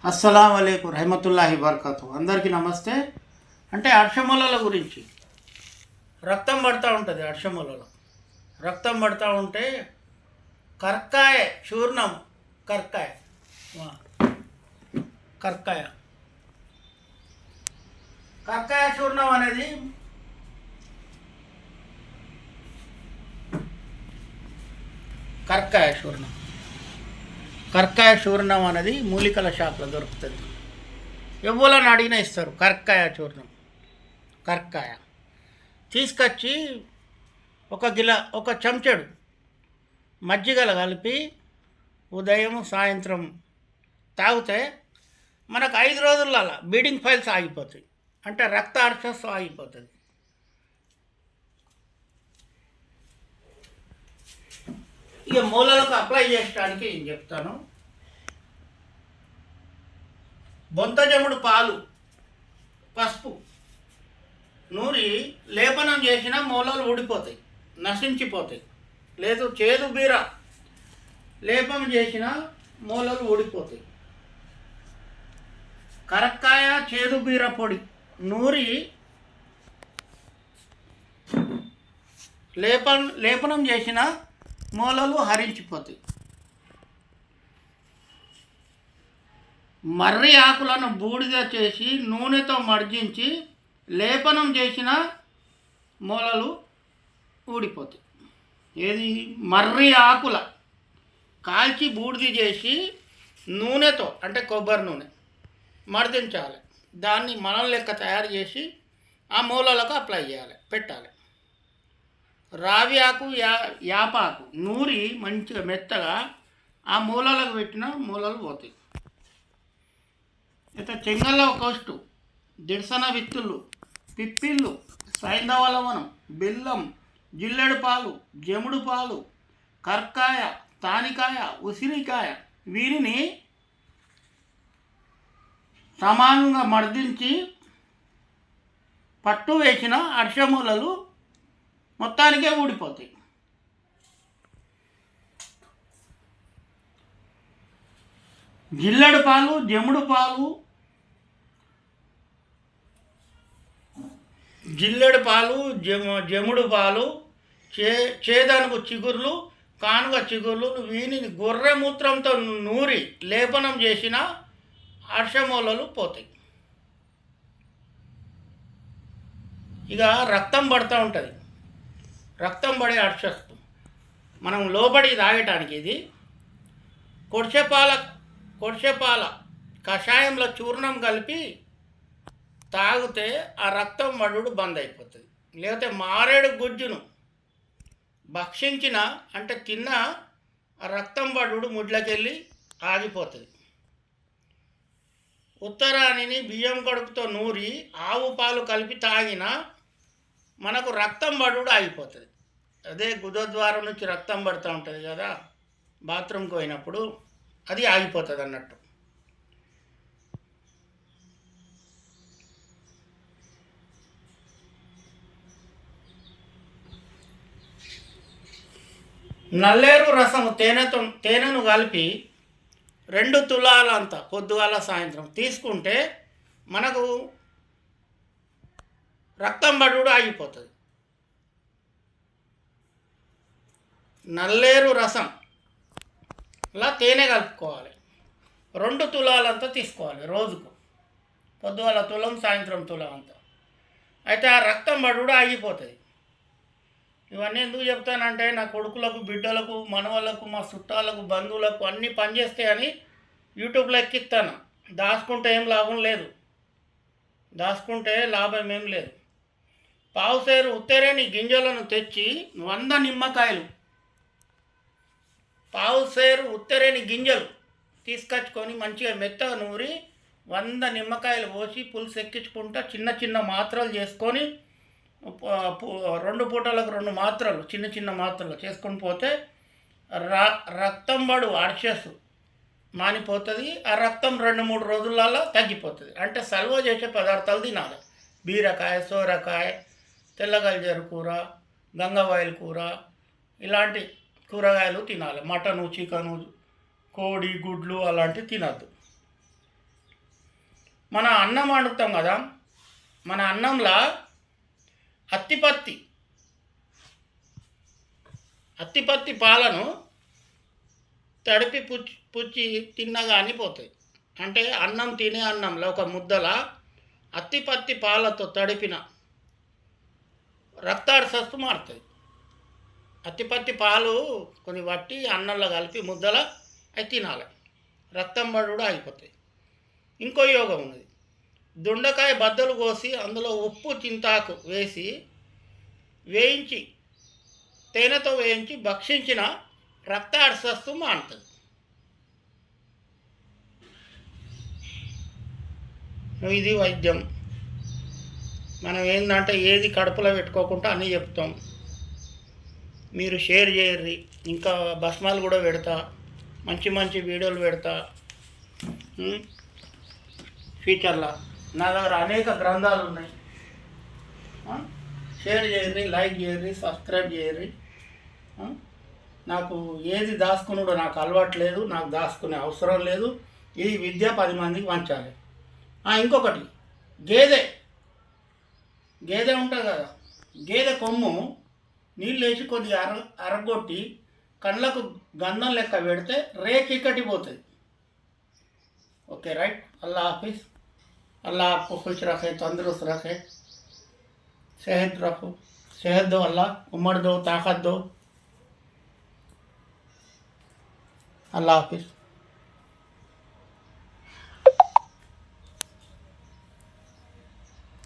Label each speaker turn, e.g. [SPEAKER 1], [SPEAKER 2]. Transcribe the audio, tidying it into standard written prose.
[SPEAKER 1] అస్సలం అయికు రహమతుల్లాహి బర్కతు. అందరికీ నమస్తే. అంటే అర్షమూలల గురించి రక్తం పడుతూ ఉంటుంది. అర్షమూలలో రక్తం పడుతూ ఉంటే కర్కాయ చూర్ణం, కర్కాయ కర్కాయ కర్కాయ చూర్ణం అనేది కర్కాయ చూర్ణం కర్కాయ చూర్ణం అనేది మూలికల షాప్లో దొరుకుతుంది. ఎవరైనా అడిగినా ఇస్తారు. కర్కాయ చూర్ణం, కర్కాయ తీసుకొచ్చి ఒక చెంచాడు మజ్జిగల కలిపి ఉదయం సాయంత్రం తాగితే మనకు 5 రోజులలో బ్లీడింగ్ ఫైల్స్ ఆగిపోతాయి. అంటే రక్త అర్షస్ ఆగిపోతుంది. ఇక మూలలకు అప్లై చేయడానికి ఏం చెప్తాను. బొంతజముడు పాలు, పసుపు నూరి లేపనం చేసిన మూలలు ఊడిపోతాయి, నశించిపోతాయి. లేదు చేదు బీర లేపం చేసిన మూలలు ఊడిపోతాయి. కరక్కాయ చేదు బీర పొడి నూరి లేపనం చేసిన మూలలు హరించిపోతాయి. మర్రి ఆకులను బూడిద చేసి నూనెతో మర్జించి లేపనం చేసిన మూలలు ఊడిపోతాయి. ఏది? మర్రి ఆకుల కాల్చి బూడిద చేసి నూనెతో, అంటే కొబ్బరి నూనె మర్దించాలి. దాన్ని మనం లెక్క తయారు చేసి ఆ మూలలకు అప్లై చేయాలి, పెట్టాలి. రావి ఆకు, యాపాకు నూరి మంచిగా మెత్తగా ఆ మూలలకు పెట్టిన మూలలు పోతాయి. అయితే చెంగళ్ళ కోస్టు, దిడ్సన విత్తులు, పిప్పిళ్ళు, సైంధవ లవణం, బెల్లం, జిల్లెడు పాలు, జముడు పాలు, కర్కాయ, తానికాయ, ఉసిరికాయ వీరిని సమానంగా మర్దించి పట్టు వేసిన అర్షమూలలు మొత్తానికే ఊడిపోతాయి. జిల్లెడు పాలు, జముడు పాలు, జిల్లెడు పాలు, జముడు పాలు, చేదనుగు చిగుర్లు, కానుగ చిగుర్లు వీనిని గొర్రె మూత్రంతో నూరి లేపనం చేసిన అర్షమూలలు పోతాయి. ఇక రక్తం పడుతూ ఉంటుంది. రక్తం పడే అర్షస్తు మనం లోబడి తాగటానికి ఇది కొడిసెపాల కషాయంలో చూర్ణం కలిపి తాగితే ఆ రక్తం పడుడు బంద్ అయిపోతుంది. లేకపోతే మారేడు గుజ్జును భక్షించిన, అంటే తిన్న ఆ రక్తం పడుడు ముడ్లకెళ్ళి ఆగిపోతుంది. ఉత్తరానిని బియ్యం కడుపుతో నూరి ఆవు పాలు కలిపి తాగిన మనకు రక్తం పడుడు ఆగిపోతుంది. అదే గుదద్వారం నుంచి రక్తం పడుతూ ఉంటుంది కదా, బాత్రూమ్కి పోయినప్పుడు అది ఆగిపోతుంది అన్నట్టు. నల్లేరు రసము తేనెను కలిపి 2 తులాలంత పొద్దుగాల సాయంత్రం తీసుకుంటే మనకు రక్తం పడుడు ఆగిపోతుంది. నల్లేరు రసం ఇలా తేనె కలుపుకోవాలి. 2 తులాలంతా తీసుకోవాలి రోజుకు. పొద్దుగాల తులం, సాయంత్రం తులం అంతా. అయితే ఆ రక్తం పడుడు ఆగిపోతుంది. ఇవన్నీ ఎందుకు చెప్తానంటే నా కొడుకులకు, బిడ్డలకు, మనవాళ్ళకు, మా చుట్టాలకు, బంధువులకు అన్నీ పనిచేస్తాయని యూట్యూబ్లో ఎక్కిస్తాను. దాచుకుంటే ఏం లాభం లేదు. దాచుకుంటే లాభం ఏం లేదు. పావుసేరు ఉత్తరేని గింజలను తెచ్చి 100 నిమ్మకాయలు, పావుసేరు ఉత్తరేని గింజలు తీసుకొచ్చుకొని మంచిగా మెత్తగా నూరి 100 నిమ్మకాయలు పోసి పులుసు ఎక్కించుకుంటా చిన్న చిన్న మాత్రలు చేసుకొని 2 పూటలకు 2 మాత్రలు, చిన్న చిన్న మాత్రలు చేసుకొని పోతే రక్తం పడు అర్షస్ మానిపోతుంది. ఆ రక్తం 2-3 రోజులలో తగ్గిపోతుంది. అంటే సల్వ చేసే పదార్థాలు తినాలి. బీరకాయ, సోరకాయ, తెల్లగల్జేరు కూర, గంగవాయిల్ కూర, ఇలాంటి కూరగాయలు తినాలి. మటను, చికెను, కోడి గుడ్లు అలాంటివి తినద్దు. మన అన్నం వండుతాం కదా, మన అన్నంలో అత్తిపత్తి పాలను తడిపి పుచ్చి తిన్నా కానీ పోతాయి. అంటే అన్నం తినే అన్నంలో ఒక ముద్దల అత్తిపత్తి పాలతో తడిపిన రక్తార్సస్తు మారుతుంది. అత్తిపత్తి పాలు కొన్ని వట్టి అన్నంలో కలిపి ముద్దల అవి తినాలి, రక్తం పడి ఆగిపోతాయి. ఇంకో యోగం ఉన్నది. దొండకాయ బద్దలు కోసి అందులో ఉప్పు చింతాకు వేసి వేయించి తేనెతో వేయించి భక్షించిన రక్త అర్సస్తు మానుతుంది. ఇది వైద్యం. మనం ఏంటంటే ఏది కడుపులో పెట్టుకోకుండా అన్నీ చెప్తాం. మీరు షేర్ చేయర్రి. ఇంకా భస్మాలు కూడా పెడతా, మంచి మంచి వీడియోలు పెడతా ఫ్యూచర్లో. నా దగ్గర అనేక గ్రంథాలు ఉన్నాయి. షేర్ చేయర్రి, లైక్ చేయర్రి, సబ్స్క్రైబ్ చేయర్రి. నాకు ఏది దాచుకున్నాడో నాకు అలవాటు లేదు, నాకు దాచుకునే అవసరం లేదు. ఇది విద్య 10 మందికి పంచాలి. ఇంకొకటి, గేదె ఉంటుంది కదా, గేదె కొమ్ము నీళ్ళు వేసి కొద్దిగా అరగొట్టి కళ్ళకు గంధం లెక్క పెడితే రేకికటి పోతుంది. Okay right. अल्लाह हाफिज़. अल्लाह आपको खुश रखे, तंदुरुस्त रखे, सेहत रखो, सेहत दो अल्लाह, उम्र दो, ताकत दो. अल्लाह हाफिज़.